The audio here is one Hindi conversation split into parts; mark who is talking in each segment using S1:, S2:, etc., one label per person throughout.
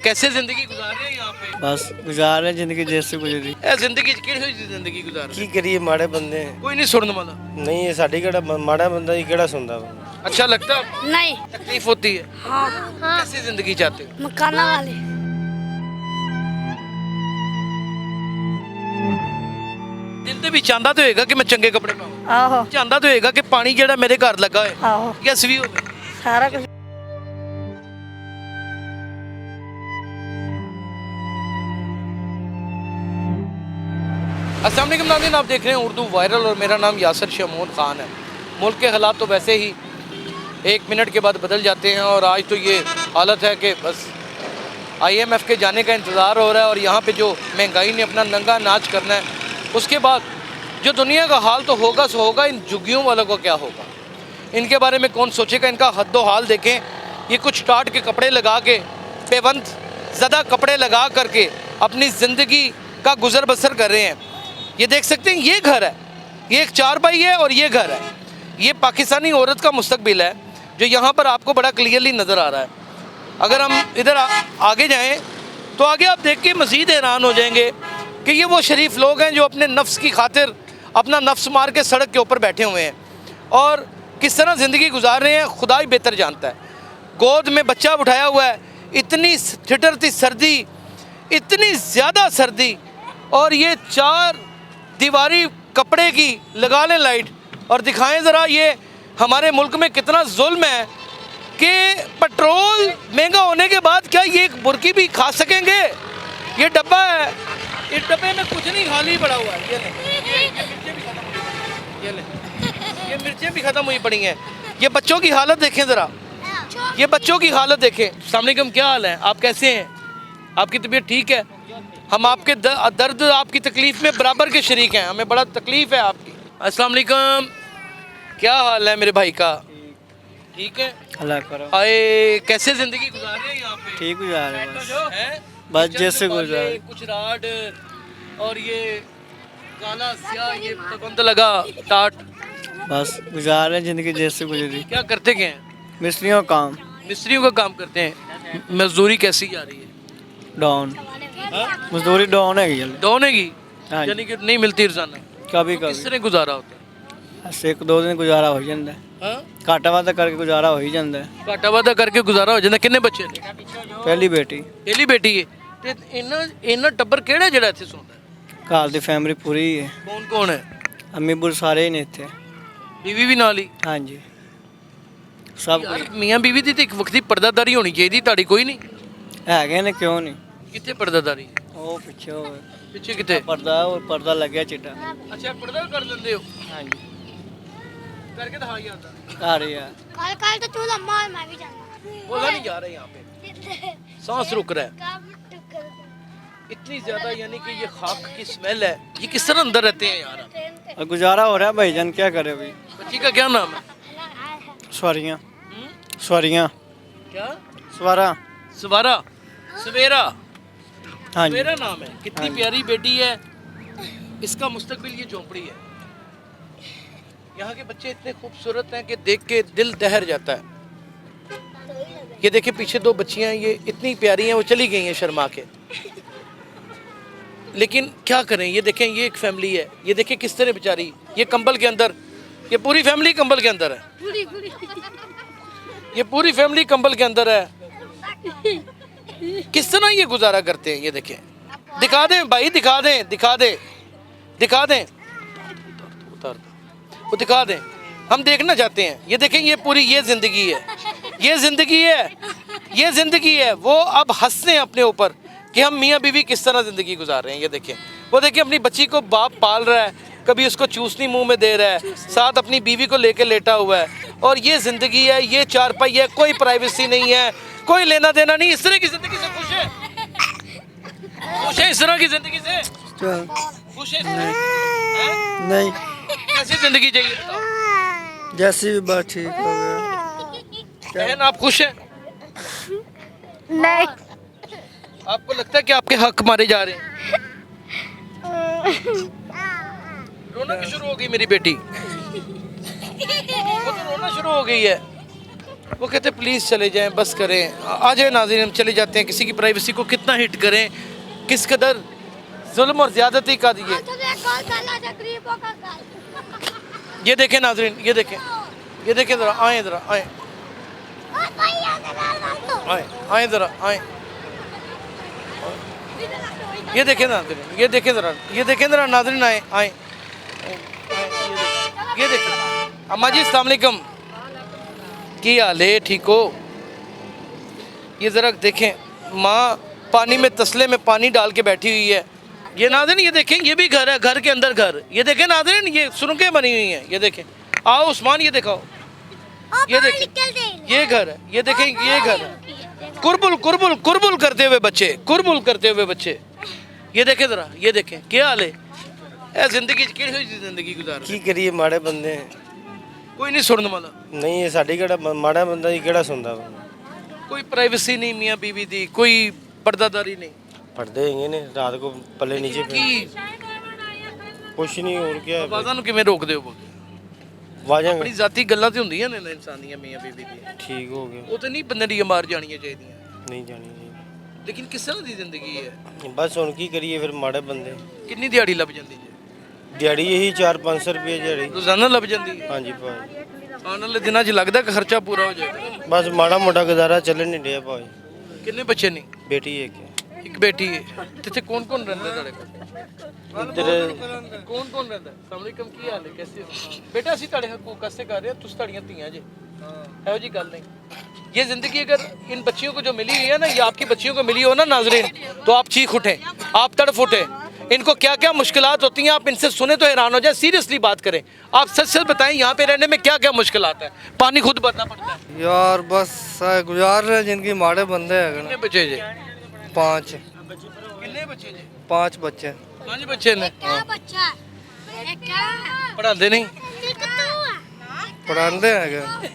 S1: कैसे जिंदगी गुजार रहे हैं यहाँ पे?
S2: बस गुजार रहे जिंदगी जैसे गुजरी
S1: ਇਹ ਜ਼ਿੰਦਗੀ ਚ ਕਿਹੜੀ ਹੋਈ ਜ਼ਿੰਦਗੀ ਗੁਜ਼ਾਰ ਰਹੇ?
S3: ਕੀ ਕਰੀਏ ਮਾੜੇ ਬੰਦੇ ਆ।
S1: ਕੋਈ ਨਹੀਂ ਸੁਣਨ ਵਾਲਾ।
S3: ਨਹੀਂ ਇਹ ਸਾਡੀ ਕਿਹੜਾ ਮਾੜਾ ਬੰਦਾ ਹੀ ਕਿਹੜਾ ਸੁਣਦਾ ਵਾ।
S1: अच्छा लगता है?
S4: नहीं।
S1: तकलीफ होती है?
S4: हाँ हाँ
S1: कैसी जिंदगी चाहते हो?
S4: मकाना वाले।
S1: ਦਿਲ ਤੇ ਵੀ ਚਾਹੁੰਦਾ ਤੇ ਹੋਏਗਾ ਕਿ ਮੈਂ ਚੰਗੇ ਕੱਪੜੇ ਪਾਵਾਂ,
S4: आहो
S1: ਚਾਹੁੰਦਾ ਤੇ ਹੋਏਗਾ ਕਿ ਪਾਣੀ ਜਿਹੜਾ ਮੇਰੇ ਘਰ ਲੱਗਾ ਹੋਏ
S4: आहो
S1: ਯਸ ਵੀ ਹੋਵੇ।
S4: सारा कुछ।
S1: अस्सलाम वालेकुम नाज़रीन, आप देख रहे हैं उर्दू वायरल और मेरा नाम यासर शमून ख़ान है। मुल्क के हालात तो वैसे ही 1 मिनट के बाद बदल जाते हैं और आज तो ये हालत है कि बस IMF के जाने का इंतज़ार हो रहा है और यहाँ पे जो महंगाई ने अपना नंगा नाच करना है, उसके बाद जो दुनिया का हाल तो होगा सो होगा, इन झुग्गियों वालों को क्या होगा, इनके बारे में कौन सोचेगा। इनका हद्दो हाल देखें, ये कुछ टाट के कपड़े लगा के, पेवंद ज़दा कपड़े लगा करके अपनी ज़िंदगी का गुजर बसर कर रहे हैं। ये देख सकते हैं, ये घर है, ये एक चारपाई है और ये घर है। ये पाकिस्तानी औरत का मुस्तकबिल है जो यहाँ पर आपको बड़ा क्लियरली नज़र आ रहा है। अगर हम इधर आगे जाएं तो आगे आप देख के मज़ीद हैरान हो जाएंगे कि ये वो शरीफ लोग हैं जो अपने नफ्स की खातिर अपना नफ्स मार के सड़क के ऊपर बैठे हुए हैं और किस तरह ज़िंदगी गुजार रहे हैं खुदा ही बेहतर जानता है। गोद में बच्चा उठाया हुआ है, इतनी ठिठुरती सर्दी, इतनी ज़्यादा सर्दी, और ये 4 दीवारी कपड़े की लगा लें लाइट और दिखाएं ज़रा ये हमारे मुल्क में कितना जुल्म है कि पेट्रोल महंगा होने के बाद क्या ये एक बुर्की भी खा सकेंगे। ये डब्बा है, इस डब्बे में कुछ नहीं, खाली पड़ा हुआ है। ये लें, ये मिर्चें भी ख़त्म हुई पड़ी हैं। ये बच्चों की हालत देखें ज़रा, ये बच्चों की हालत देखें। अस्सलाम वालेकुम, क्या हाल है, आप कैसे हैं, आपकी तबीयत ठीक है? हम आपके दर्द आपकी तकलीफ़ में बराबर के शरीक हैं, हमें बड़ा तकलीफ़ है आपकी। अस्सलाम वालेकुम, क्या हाल है मेरे भाई का, ठीक है?
S2: अल्लाह करो
S1: आए कैसे ज़िंदगी गुजार रहे हैं यहाँ पे?
S2: ठीक गुजार रहे बस
S1: हैं?
S2: बस
S1: चंद
S2: जैसे
S1: वाले,
S2: गुजार
S1: कुछ राड और ये काला स्याह, ये पाबंद लगा टाट,
S2: बस गुजार रहे जिंदगी जैसे गुजरी।
S1: क्या करते क्या हैं?
S2: मिस्त्रियों का काम
S1: मिस्त्रियों का काम करते हैं। मजदूरी कैसी जा रही है?
S2: डाउन, मजदूरी डाउन है
S1: डाउन हैगी,
S2: हाँ जी।
S1: यानी कि नहीं मिलती रोजाना।
S2: कभी
S1: किस
S2: कभी
S1: तरह गुजारा होता है?
S2: बस 1-2 दिन गुजारा हो जाता है,
S1: हाँ?
S2: घाटा वादा करके गुजारा हो ही जाता है।
S1: घाटा वादा करके गुजारा हो जाता। किन्ने बच्चे ने?
S2: पहली बेटी
S1: पहली बेटी है ते इन्ना टब्बर केड़ा जेड़ा इत्थे सौंदा है?
S2: घर की फैमिली पूरी है,
S1: कौन कौन है?
S2: अम्मी बुर सारे ही ने इतने।
S1: बीवी भी नाल ही?
S2: हाँ जी सब
S1: यार मियां बीवी दी ते एक वक्ती पर्दादारी होनी चाहिए, ताड़ी कोई नहीं?
S2: है ने, क्यों नहीं।
S1: कितने पर्दादारी?
S2: वो पीछे हो
S1: पीछे कितने?
S2: पर्दा और पर्दा लग गया चिट्टा।
S1: अच्छा पर्दा कर लेंदे हो?
S2: हाँ जी
S1: करके दिखा यार।
S2: घर ही है।
S4: कल कल तो तू लम्बा और मैं भी जाना।
S1: बोला नहीं जा रहा है यहाँ पे, सांस रुक रहा है इतनी ज्यादा, यानी कि ये खाक की स्मेल है। ये किस तरह अंदर रहते हैं यार?
S2: और गुजारा हो रहा है भाईजान, क्या करे अभी।
S1: बच्ची का क्या नाम है?
S2: स्वरियाँ स्वरियाँ
S1: क्या?
S2: स्वरा
S1: सवारा, सवेरा,
S2: हाँ जी
S1: सवेरा नाम है। कितनी प्यारी बेटी है, इसका मुस्तकबिल ये झोंपड़ी है। यहाँ के बच्चे इतने खूबसूरत हैं कि देख के दिल दहर जाता है। ये देखिए पीछे 2 बच्चियाँ, ये इतनी प्यारी हैं, वो चली गई हैं शर्मा के, लेकिन क्या करें। ये देखें, ये एक फैमिली है, ये देखें किस तरह बेचारी, ये कंबल के अंदर, ये पूरी फैमिली कंबल के अंदर है, ये पूरी फैमिली कंबल के अंदर है। किस तरह ये गुजारा करते हैं, ये देखें। दिखा दें भाई, दिखा दें, दिखा दें, दिखा दें, उतार दो, वो दिखा दें, हम देखना चाहते हैं। ये देखें, ये पूरी ये ज़िंदगी है, ये ज़िंदगी है, ये ज़िंदगी है। वो अब हंसते हैं अपने ऊपर कि हम मियाँ बीवी किस तरह ज़िंदगी गुजार रहे हैं। ये देखें, वो देखिए अपनी बच्ची को बाप पाल रहा है, कभी उसको चूसनी मुंह में दे रहा है, साथ अपनी बीवी को लेके लेटा हुआ है, और ये ज़िंदगी है, ये चारपाई है, कोई प्राइवेसी नहीं है, कोई लेना देना नहीं। इस तरह की ज़िंदगी से खुश है? खुश है इस तरह की ज़िंदगी से? खुश है इस तरह? हैं?
S2: नहीं,
S1: कैसी ज़िंदगी चाहिए बताओ?
S2: जैसी भी बात ठीक हो गया।
S1: बहन आप खुश हैं?
S4: नहीं।
S1: आपको लगता है कि आपके हक मारे जा रहे हैं? रोना क्यों शुरू हो गई मेरी बेटी? वो तो रोना शुरू हो गई है। वो कहते हैं प्लीज़ चले जाएं, बस करें, आ जाए नाज़रीन, हम चले जाते हैं। किसी की प्राइवेसी को कितना हिट करें, किस कदर जुल्म और ज़्यादती का दिए। ये देखें नाज़रीन, ये देखें, ये देखें ज़रा, आए ज़रा, आए आए आए ज़रा, आए, ये देखें नाज़रीन, ये देखें ज़रा, ये देखें ज़रा नाज़रीन, आए आए, ये देखें। अम्मा जी अस्सलाम वालेकुम, की हाल है, ठीक हो? ये ज़रा देखें, माँ पानी में तसले में पानी डाल के बैठी हुई है। ये नाज़रीन ये देखें, ये भी घर है, घर के अंदर घर। ये देखें नाज़रीन, ये सुरंगें बनी हुई हैं। ये देखें, आओ उस्मान, ये दिखाओ, ये देखें, ये घर है, ये देखें, ये घर है। कुरबुल कुरबुल कुरबुल करते हुए बच्चे, कुरबुल करते हुए बच्चे। ये देखें ज़रा, ये देखें, क्या हाल है? ए जिंदगी किहड़ी होई जिंदगी गुजार
S3: ਕੀ ਕਰੀਏ ਮਾੜੇ ਬੰਦੇ हैं।
S1: कोई नहीं सुनने वाला,
S3: ਨਹੀਂ ਇਹ ਸਾਡੀ ਕਿਹੜਾ ਮਾੜਾ ਬੰਦਾ ਜੀ ਕਿਹੜਾ ਸੁਣਦਾ ਵਾ।
S1: कोई प्राइवेसी नहीं मियाँ बीवी दी, कोई पर्दादारी नहीं
S3: ਪੜਦੇ ਹੈਗੇ ਨੇ ਰਾਤ ਕੋ ਪੱਲੇ ਨੀਚੇ ਪੈ
S1: की
S3: ਕੁਛ ਨਹੀਂ ਹੋਰ ਕੀ ਹੈ
S1: ਆਵਾਜ਼ਾਂ ਨੂੰ ਕਿਵੇਂ ਰੋਕਦੇ ਹੋ?
S3: ਵਾਜਾਂ
S1: ਆਪਣੀ ਜ਼ਾਤੀ ਗੱਲਾਂ ਤੇ ਹੁੰਦੀਆਂ ਨੇ ਨਾ ਇਨਸਾਨ ਦੀਆਂ, ਮੀਆਂ ਬੀਬੀ ਦੀਆਂ,
S3: ਠੀਕ ਹੋ ਗਿਆ
S1: ਉਹ ਤੇ ਨਹੀਂ ਬੰਦੇ ਦੀਆਂ ਮਾਰ ਜਾਣੀਆਂ ਚਾਹੀਦੀਆਂ।
S3: ਨਹੀਂ ਜਾਣੀ ਜੀ
S1: ਲੇਕਿਨ ਕਿਸ ਤਰ੍ਹਾਂ ਦੀ ਜ਼ਿੰਦਗੀ ਹੈ?
S3: ਬਸ ਹੁਣ ਕੀ ਕਰੀਏ ਫਿਰ ਮਾੜੇ ਬੰਦੇ
S1: ਕਿੰਨੀ ਦਿਹਾੜੀ ਲੱਭ ਜਾਂਦੀ ਹੈ?
S3: ਦਿਹਾੜੀ ਇਹੀ 4-500 ਰੁਪਏ ਦਿਹਾੜੀ।
S1: ਰੋਜ਼ਾਨਾ ਲੱਭ ਜਾਂਦੀ ਹੈ?
S3: ਹਾਂਜੀ ਭਾਈ
S1: ਆਉਣ ਵਾਲੇ ਦਿਨਾਂ 'ਚ ਲੱਗਦਾ ਕਿ ਖਰਚਾ ਪੂਰਾ ਹੋ ਜਾਏਗਾ?
S3: ਬਸ ਮਾੜਾ ਮੋਟਾ ਗੁਜ਼ਾਰਾ ਚੱਲਣ ਨਹੀਂ ਡਿਆ ਭਾਈ।
S1: ਕਿੰਨੇ ਬੱਚੇ ਨੇ?
S3: ਬੇਟੀ ਇੱਕ
S1: ਇੱਕ ਬੇਟੀ ਹੈ। ਤੇ ਇੱਥੇ ਕੌਣ ਕੌਣ ਰਹਿੰਦਾ ਤੁਹਾਡੇ ਕੋਲ?
S3: ਇੱਧਰ
S1: ਕੌਣ ਕੌਣ ਰਹਿੰਦਾ? ਅਸਲਾਮੁਅਲੈਕਮ, ਕੀ ਹਾਲ ਹੈ, ਕੈਸੇ ਹੋ? ਬੇਟਾ ਅਸੀਂ ਤੁਹਾਡੇ ਹਕੂਕ ਵਾਸਤੇ ਕਰ ਰਹੇ ਹਾਂ, ਤੁਸੀਂ ਤੁਹਾਡੀਆਂ ਧੀਆਂ ਜੇ, ਇਹੋ ਜੀ ਗੱਲ नहीं। ये जिंदगी अगर इन बच्चियों को जो मिली हुई है ना, ये आपकी बच्चियों को मिली हो ना नाजरीन, तो आप चीख उठे, आप तड़फ उठे। इनको क्या क्या मुश्किलात होती हैं आप इनसे सुने तो हैरान हो जाए। सीरियसली बात करें, आप सच सच बताएं यहाँ पे रहने में क्या क्या मुश्किलात है? पानी खुद भरना पड़ता है?
S2: यार बस गुजार रहे जिनकी माड़े बंदे है
S1: कितने बच्चे जे?
S2: 5
S1: कितने बच्चे जे?
S2: 5 बच्चे
S1: 5 बच्चे ने।
S4: बच्चा
S1: पढ़ाते नहीं?
S2: पढ़ाते हैं,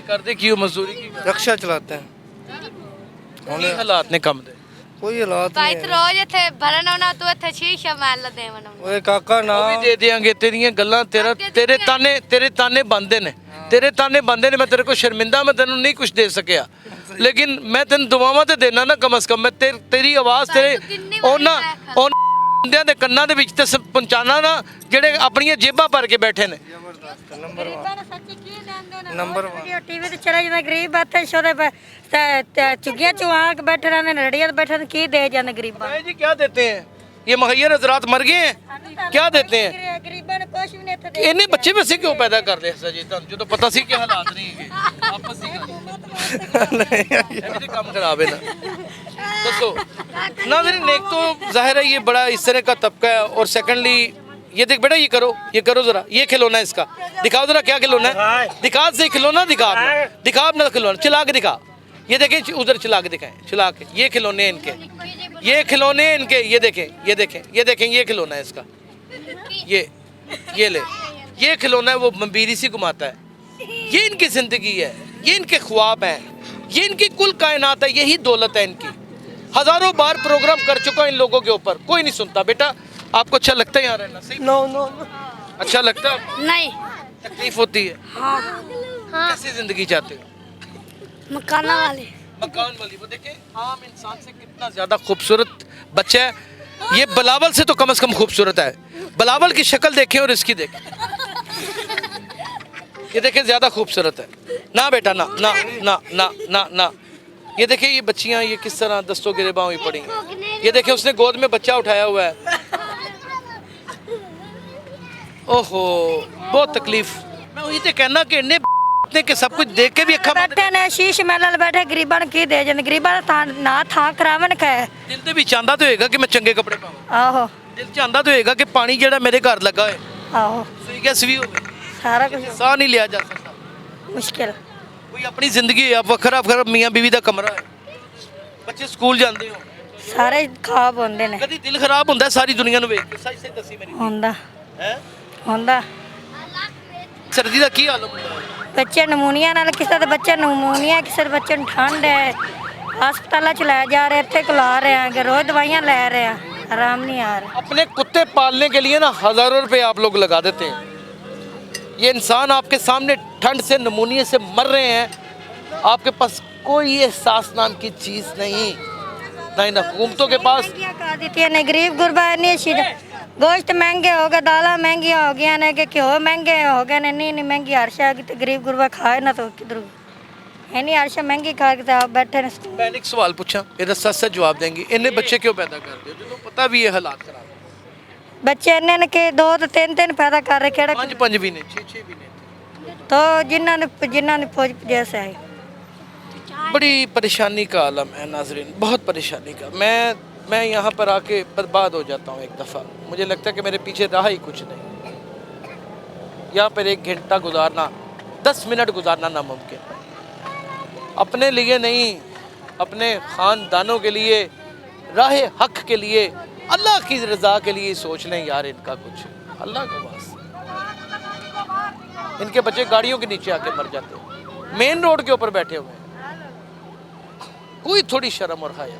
S1: करते क्यों मजदूरी की?
S2: रक्षा चलाते हैं।
S1: ਕੀ ਹਾਲਾਤ ਨੇ ਕੰਮ ਦੇ?
S2: कोई हालात
S5: ਭਾਈ
S2: नहीं
S5: ਤੇ
S2: है।
S5: ਰੋਜ਼ ਇੱਥੇ ਭਰਨ ਆਉਣਾ, ਤੂੰ ਇੱਥੇ ਸ਼ੀਸ਼ਾ ਮਾਰ ਦੇਵਣਾ।
S2: ओए काका ना
S1: ਉਹ ਵੀ ਦੇ ਦੇਾਂਗੇ, ਤੇਰੀਆਂ ਗੱਲਾਂ ਤੇਰੇ ਤਾਨੇ ਬੰਦੇ ਨੇ, ਤੇਰੇ ਤਾਨੇ ਬੰਦੇ ਨੇ। ਮੈਂ ਤੇਰੇ ਕੋ ਸ਼ਰਮਿੰਦਾ, ਮੈਂ ਤੈਨੂੰ ਨਹੀਂ ਕੁਝ ਦੇ ਸਕਿਆ, ਲੇਕਿਨ ਮੈਂ ਤੈਨੂੰ ਦੁਆਵਾਂ ਤੇ ਦੇਣਾ ਨਾ, ਕਮ ਸੇ ਕਮ ਮੈਂ ਤੇਰੀ ਆਵਾਜ਼ ਤੇਰੇ ਉਹਨਾਂ ਬੰਦਿਆਂ ਦੇ ਕੰਨਾਂ ਦੇ ਵਿੱਚ ਤੇ ਪਹੁੰਚਾਣਾ ਨਾ, ਜਿਹੜੇ ਆਪਣੀਆਂ ਜੇਬਾਂ ਭਰ ਕੇ ਬੈਠੇ ਨੇ।
S2: नंबर 1
S6: ਟੀਵੀ ਤੇ ਚਲੇ ਜਾਂਦੇ ਗਰੀਬ ਬਾਤੇ ਛੋਦੇ ਚੁੱਗੀਆਂ ਚੁਆ ਕੇ ਬੈਠੇ ਰਹਿੰਦੇ ਨੇ, ਰੜੀਆਂ ਤੇ ਬੈਠੇ ਨੇ, ਕੀ ਦੇ ਜਾਂਦੇ ਗਰੀਬਾਂ
S1: भाई जी क्या देते हैं? ये मुहैया हजरात मर गए हैं, क्या देते हैं?
S6: ਗਰੀਬਾਂ ਨੂੰ ਕੁਝ ਵੀ ਨਹੀਂ ਇੱਥੇ ਦੇ।
S1: इन्हें बच्चे वैसे क्यों पैदा कर रहे हैं सर जी? जो तो पता सी के हालात नहीं है आपस ही काम खराब है ना। दसो नाज़रीन, एक तो जाहिर है ये बड़ा इस तरह का तबका है, और सेकंडली ये देख बेटा, ये करो जरा, ये खिलौना है इसका, दिखाओ जरा क्या खिलौना है, दिखा से खिलौना, दिखा अपना खिलौना, चला के दिखा। ये देखें उधर चला के दिखाएं, चला के, ये खिलौने इनके, ये खिलौने इनके, ये देखें, ये देखें, ये देखें, ये खिलौना है इसका, ये ले, ये खिलौना है, वो बीरी सी घुमाता है। ये इनकी जिंदगी है, ये इनके ख्वाब हैं, ये इनकी कुल कायनात है, यही दौलत है इनकी। हजारों बार प्रोग्राम कर चुका इन लोगों के ऊपर, कोई नहीं सुनता। बेटा आपको अच्छा लगता है यहाँ रहना? सही,
S2: नो नो
S1: अच्छा लगता है?
S4: नहीं।
S1: तकलीफ होती है?
S4: हाँ
S1: कैसी जिंदगी चाहते हो?
S4: मकाना वाले।
S1: मकान वाली। वो देखें आम इंसान से कितना ज्यादा खूबसूरत बच्चा है। ये बिलावल से तो कम से कम खूबसूरत है। बिलावल की शक्ल देखें और इसकी देखें, ये देखें ज्यादा खूबसूरत है ना बेटा, ना ना ना ना ना ना। ये देखें ये बच्चियां, ये किस तरह दस्तों गिरेबां हुई पड़ी हैं। ये देखें उसने गोद में बच्चा उठाया हुआ है। ओहो बहुत तकलीफ। मैं वही तो कहना कि इन्हें के सब कुछ देख के भी अखा बंद।
S6: ਬੈਠੇ ਨੇ ਸ਼ੀਸ਼ ਮਹਿਲ ਬੈਠੇ, ਗਰੀਬਾਂ ਨੂੰ ਕੀ ਦੇ ਜਾਂਦੇ? ਗਰੀਬਾਂ ਦਾ ਨਾ ਥਾਂ ਕਰਾਵਣ ਕਹੇ।
S1: ਦਿਲ ਤੇ ਵੀ ਚਾਹੁੰਦਾ ਤੇ ਹੋਏਗਾ ਕਿ ਮੈਂ ਚੰਗੇ ਕੱਪੜੇ ਪਾਵਾਂ,
S6: ਆਹੋ
S1: ਦਿਲ ਚਾਹੁੰਦਾ ਤੇ ਹੋਏਗਾ ਕਿ ਪਾਣੀ ਜਿਹੜਾ ਮੇਰੇ ਘਰ ਲੱਗਾ ਹੋਏ,
S6: ਆਹੋ
S1: ਸਹੀ ਗੈਸ ਵੀ ਹੋਵੇ,
S6: ਸਾਰਾ ਕੁਝ
S1: ਸਾਹ ਨਹੀਂ ਲਿਆ ਜਾ ਸਕਦਾ।
S6: ਮੁਸ਼ਕਿਲ।
S1: ਕੋਈ ਆਪਣੀ ਜ਼ਿੰਦਗੀ ਹੈ, ਵੱਖਰਾ ਵੱਖਰਾ ਮੀਆਂ ਬੀਵੀ ਦਾ ਕਮਰਾ ਹੈ, ਬੱਚੇ ਸਕੂਲ ਜਾਂਦੇ ਹੋ,
S6: ਸਾਰੇ ਖਾਬ ਹੁੰਦੇ ਨੇ।
S1: ਕਦੀ ਦਿਲ ਖਰਾਬ ਹੁੰਦਾ ਸਾਰੀ ਦੁਨੀਆ ਨੂੰ ਵੇਖ ਕੇ? ਸੱਚ ਸੱਚ ਦੱਸੀ ਮੇਰੀ
S6: ਹੁੰਦਾ
S1: ਹੈ।
S6: ਹੁੰਦਾ
S1: ਸਰਦੀ ਦਾ ਕੀ ਹਾਲ ਹੁੰਦਾ?
S6: ਬੱਚੇ ਨਮੂਨੀਆ ਨਾਲ, ਕਿਸੇ ਦੇ ਬੱਚੇ ਨਮੂਨੀਆ, ਕਿਸੇ ਦੇ ਬੱਚੇ ਨੂੰ ਠੰਡ ਹੈ, ਹਸਪਤਾਲਾਂ ਚ ਲੈ ਜਾ ਰਹੇ, ਇੱਥੇ ਕੁਲਾ ਰਹੇ ਆ, ਰੋਜ਼ ਦਵਾਈਆਂ ਲੈ ਰਹੇ ਆ, आराम नहीं आ रहा।
S1: अपने कुत्ते पालने के लिए ना हज़ारों रुपए आप लोग लगा देते हैं। ये इंसान आपके सामने ठंड से नमूनिया से मर रहे हैं, आपके पास कोई एहसास नाम की चीज़ नहीं, ना इन हुकूमतों के पास।
S6: महंगियां कर दी है ने गरीब गुरबा नहीं सी गोश्त महंगे हो गए, दाला महंगियां हो गई ने, कि घ्यो महंगे हो गए ने, नहीं महंगी हर्षा की तो गरीब गुरबा खाए ना तो किधर है नहीं हर्षा महंगी खा के तो आप बैठे ने।
S1: मैं एक सवाल पूछा, ਇਹਦਾ सच जवाब देंगे, इन्हें बच्चे क्यों पैदा करते हो जो पता भी है हालात खराब है?
S6: बच्चे इन्ने के 2 तो 3 पैदा कर रहे केड़े
S1: 5 भी नहीं, 6 भी नहीं।
S6: तो जिन्होंने फौज जैसे है।
S1: बड़ी परेशानी का आलम है नाजरीन, बहुत परेशानी का। मैं यहाँ पर आके बर्बाद हो जाता हूँ एक दफ़ा। मुझे लगता है कि मेरे पीछे रहा ही कुछ नहीं। यहाँ पर 1 घंटा गुजारना, 10 मिनट गुजारना नामुमकिन है। अपने लिए नहीं, अपने ख़ानदानों के लिए, राह हक के लिए, अल्लाह की रज़ा के लिए सोच लें यार इनका कुछ, अल्लाह के वास्ते। इनके बच्चे गाड़ियों के नीचे आके मर जाते हैं, मेन रोड के ऊपर बैठे हुए हैं। कोई थोड़ी शर्म और हया।